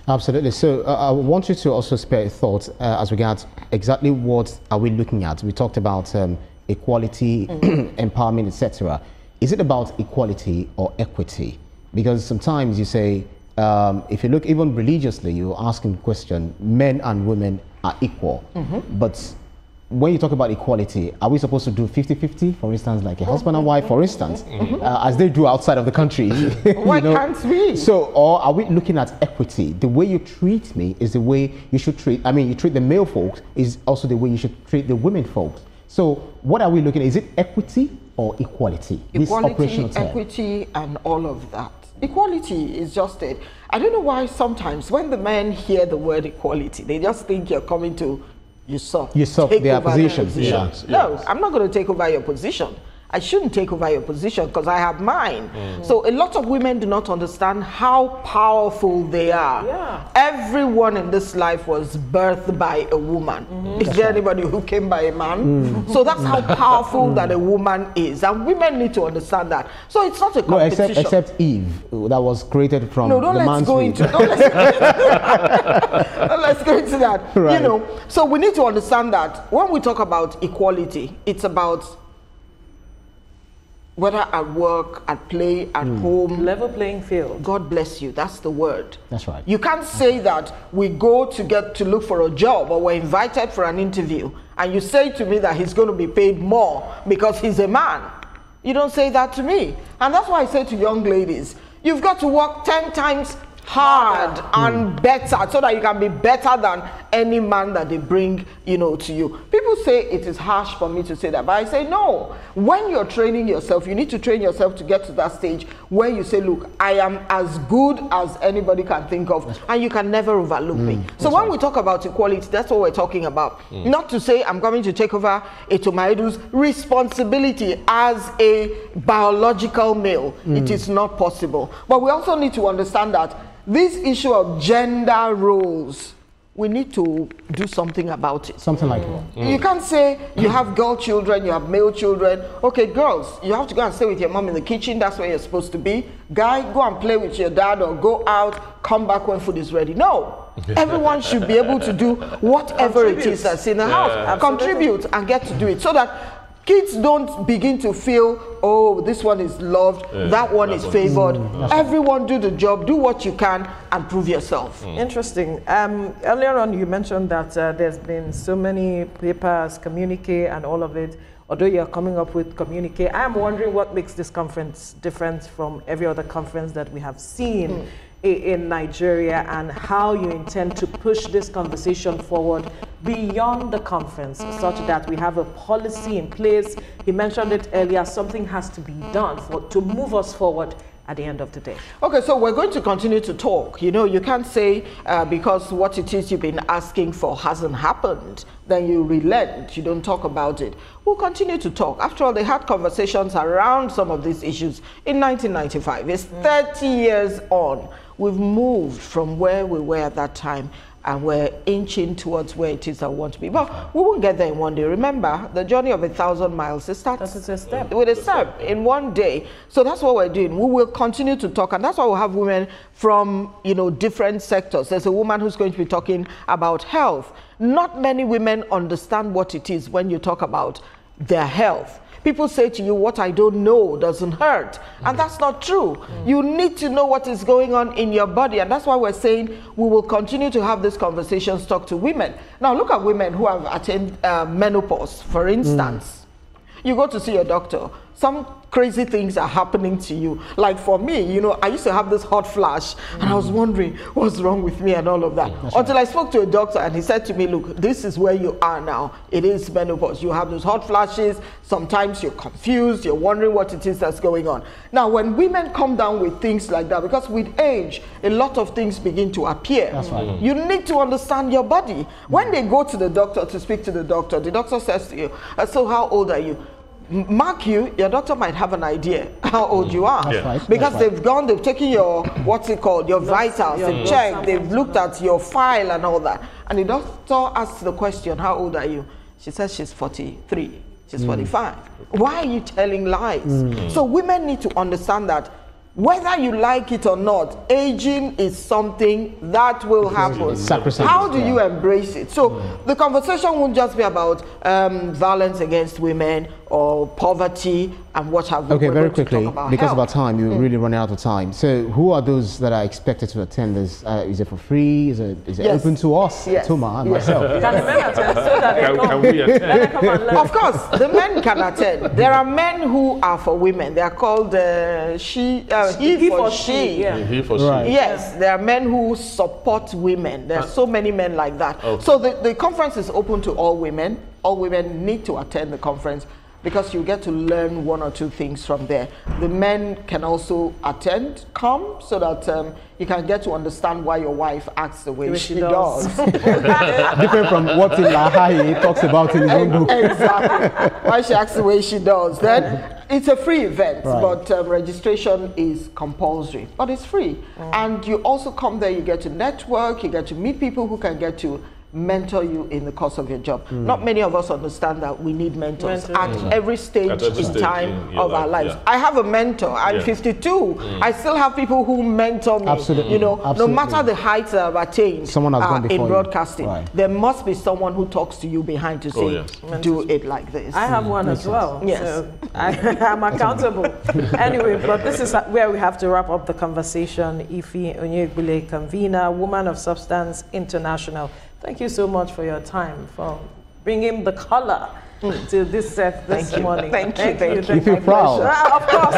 Absolutely. So I want you to also spare thoughts as regards exactly what are we looking at. We talked about equality, empowerment, etc. Is it about equality or equity? Because sometimes you say, if you look even religiously, you're asking the question, men and women are equal. But when you talk about equality, are we supposed to do 50-50, for instance, like a husband and wife, for instance, as they do outside of the country? Why can't we? So, or are we looking at equity? The way you treat me is the way you should treat, I mean, you treat the male folks is also the way you should treat the women folks. So, what are we looking at? Is it equity or equality? Equality, equity, and all of that. Equality is just it. I don't know why sometimes when the men hear the word equality, they just think you're coming to usurp their positions. No, I'm not going to take over your position. I shouldn't take over your position because I have mine. So a lot of women do not understand how powerful they are. Everyone in this life was birthed by a woman. Is there anybody who came by a man? So that's how powerful that a woman is. And women need to understand that. So it's not a competition. No, except Eve, that was created from the man's womb. Let's go into that. Right. You know, so we need to understand that when we talk about equality, it's about whether at work, at play, at home. Level playing field. God bless you. That's the word. That's right. You can't say that we go to look for a job or we're invited for an interview and you say to me that he's going to be paid more because he's a man. You don't say that to me. And that's why I say to young ladies, you've got to work 10 times hard and better so that you can be better than any man that they bring, you know, to you. People say it is harsh for me to say that, but I say no. When you're training yourself, you need to train yourself to get to that stage where you say, look, I am as good as anybody can think of, and you can never overlook me. So when we talk about equality, that's what we're talking about. Not to say I'm coming to take over Etomaidu's responsibility as a biological male. It is not possible. But we also need to understand that this issue of gender roles, we need to do something about it. Something like what? You can't say you have girl children, you have male children. Okay, girls, you have to go and stay with your mom in the kitchen. That's where you're supposed to be. Guy, go and play with your dad or go out, come back when food is ready. No. Everyone should be able to do whatever it is that's in the house. Contribute and get to do it so that kids don't begin to feel, oh, this one is loved, that one is favored. Everyone do the job, do what you can, and prove yourself. Interesting. Earlier on, you mentioned that there's been so many papers, communique, and all of it. Although you're coming up with communique, I am wondering what makes this conference different from every other conference that we have seen in Nigeria, and how you intend to push this conversation forward beyond the conference such that we have a policy in place. He mentioned it earlier, something has to be done to move us forward at the end of the day. Okay, so we're going to continue to talk. You know, you can't say because what it is you've been asking for hasn't happened, then you relent, you don't talk about it. We'll continue to talk. After all, they had conversations around some of these issues in 1995. It's 30 years on. We've moved from where we were at that time, and we're inching towards where it is I want to be. But we won't get there in one day. Remember, the journey of 1,000 miles, it starts with a step in one day. So that's what we're doing. We will continue to talk, and that's why we'll have women from, you know, different sectors. There's a woman who's going to be talking about health. Not many women understand what it is when you talk about their health. People say to you, what I don't know doesn't hurt. And that's not true. You need to know what is going on in your body. And that's why we're saying we will continue to have these conversations, talk to women. Now, look at women who have attained menopause, for instance. You go to see your doctor. Some crazy things are happening to you. Like for me, you know, I used to have this hot flash and I was wondering what's wrong with me and all of that. Until I spoke to a doctor and he said to me, look, this is where you are now. It is menopause. You have those hot flashes. Sometimes you're confused. You're wondering what it is that's going on. Now, when women come down with things like that, because with age, a lot of things begin to appear. That's right. You need to understand your body. When they go to the doctor to speak to the doctor says to you, so how old are you? Mark you, your doctor might have an idea how old you are. Right. Because they've taken your, what's it called, your vitals, they've checked, they've looked at your file and all that. And the doctor asks the question, how old are you? She says she's 43, she's 45. Why are you telling lies? So women need to understand that whether you like it or not, aging is something that will happen. How do you embrace it? So the conversation won't just be about violence against women or poverty and what have you. Okay, very quickly, because health. of our time, you're really running out of time. So who are those that are expected to attend this? Is it for free? Is it open to us, Tuma and myself? Can the men attend so that they Can we attend? come and learn? Of course, the men can attend. There are men who are for women. They are called he for she. Yeah. He for Right. she. Yes, there are men who support women. There are so many men like that. Okay. So the conference is open to all women. All women need to attend the conference because you get to learn one or two things from there. The men can also come so that you can get to understand why your wife acts the way she does. Different from what Lahai talks about in his own book. Exactly. Why she acts the way she does. Then it's a free event, Right. but registration is compulsory. But it's free. And you also come there, you get to network, you get to meet people who can get to mentor you in the course of your job. Not many of us understand that we need mentors at every stage in time of our lives. I have a mentor. I'm 52. I still have people who mentor me. Absolutely. You know, no Absolutely. matter the heights I've attained Someone has gone before in you. broadcasting, Right. there must be someone who talks to you behind to say, do it like this. I have one as well. Yes. So I'm accountable. Anyway, but this is where we have to wrap up the conversation. Ife Onyegbule, convener, Woman of Substance International. Thank you so much for your time, for bringing the color to this set this morning. Thank you. You feel proud? Of course.